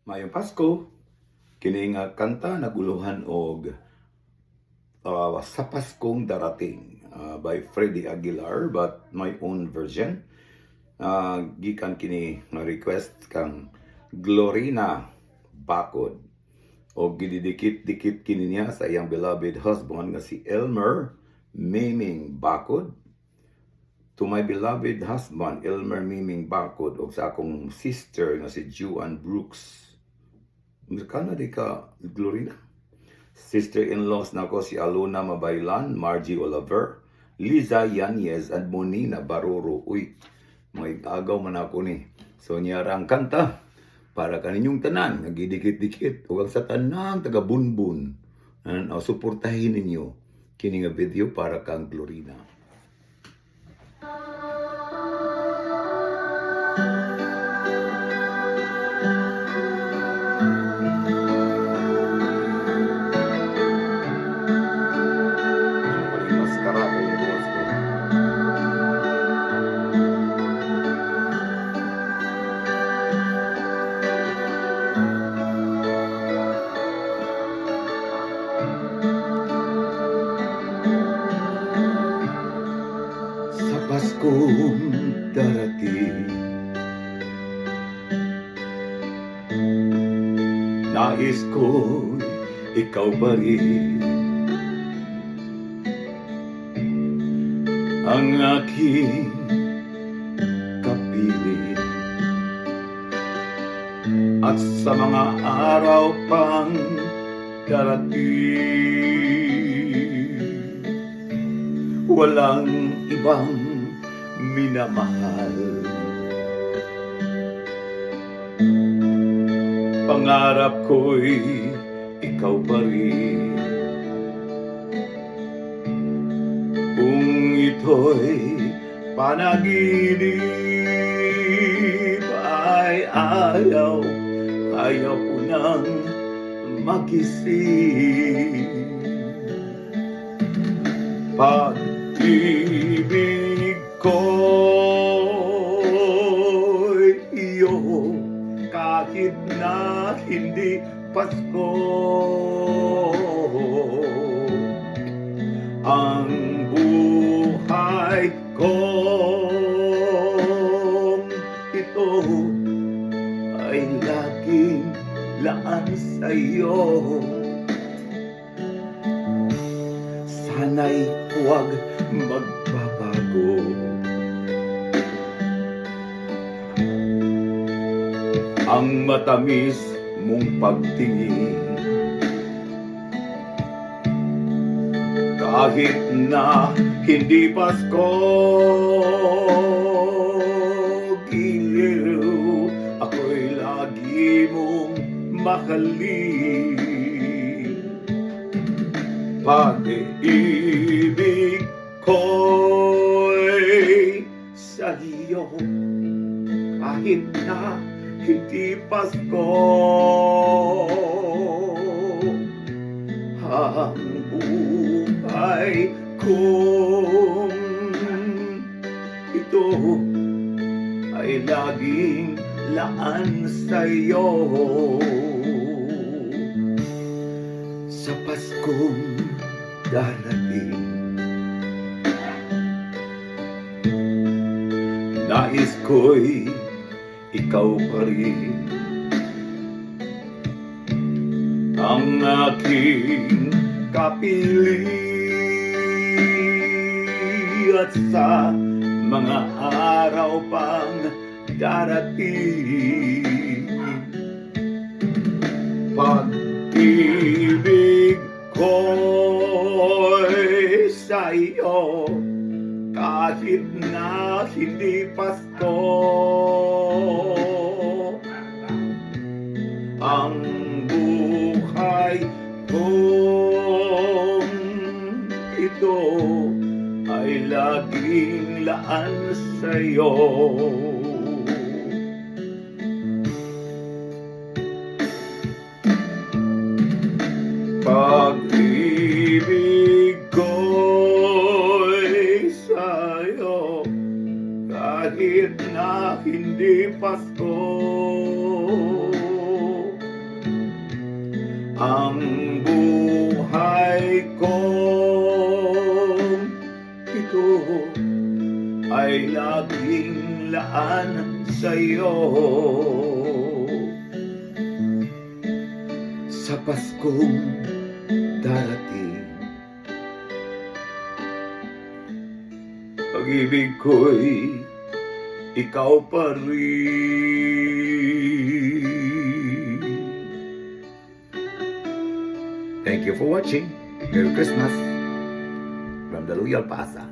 Mayong Pasko, kini nga kanta naguluhan og sa Paskong Darating by Freddie Aguilar but my own version. Gikan kini nga request kang Glorina Bacod o gididikit-dikit kini niya sa iyang beloved husband nga si Elmer Miming Bacod. To my beloved husband Elmer Miming Bacod o sa akong sister nga si Juan Brooks. Amerikana di ka, Glorina. Sister-in-laws na ko si Alona Mabaylan, Margie Oliver, Liza Yanez, at Monina Baroro. Uy, may agaw man ako ni. So niyarang kanta para kaninyong tanan, nagidikit-dikit, o sa tanang taga-bunbun. Suportahin ninyo kini nga video para kang Glorina. Sa Paskong darating, nais ko'y ikaw pa rin ang aking kapiling. At sa mga araw pang darating, walang ibang minamahal. Pangarap ko'y ikaw pa rin. Kung ito'y panaginip ay ayaw ko nang magising. Pag-ibig ko'y iyo kahit na hindi Pasko. Ang buhay kong ito ay laging laan sa iyo. Sana'y huwag magbabago. Ang matamis mong pagtingin, kahit na hindi Pasko, giliw ako'y lagi mong mahalin. Pag-ibig ko'y sa iyo kahit na hindi Pasko. Ang buhay kong ito ay laging laan sa iyo. Sa Paskong darating, nais ko'y ikaw pa rin ang aking kapiling. At sa mga araw pang darating, pag-ibig ko'y sa iyo kahit na hindi Pasko. Ang buhay kong ito ay laging laan sa iyo. Pag-ibig ko'y sa'yo kahit na hindi Pasko. ang buhay ko. Ito ay laging laan sa'yo. Sa Paskong darating, pag-ibig ko'y ikaw pa rin. Thank you for watching. Merry Christmas from the Loyal Pasa.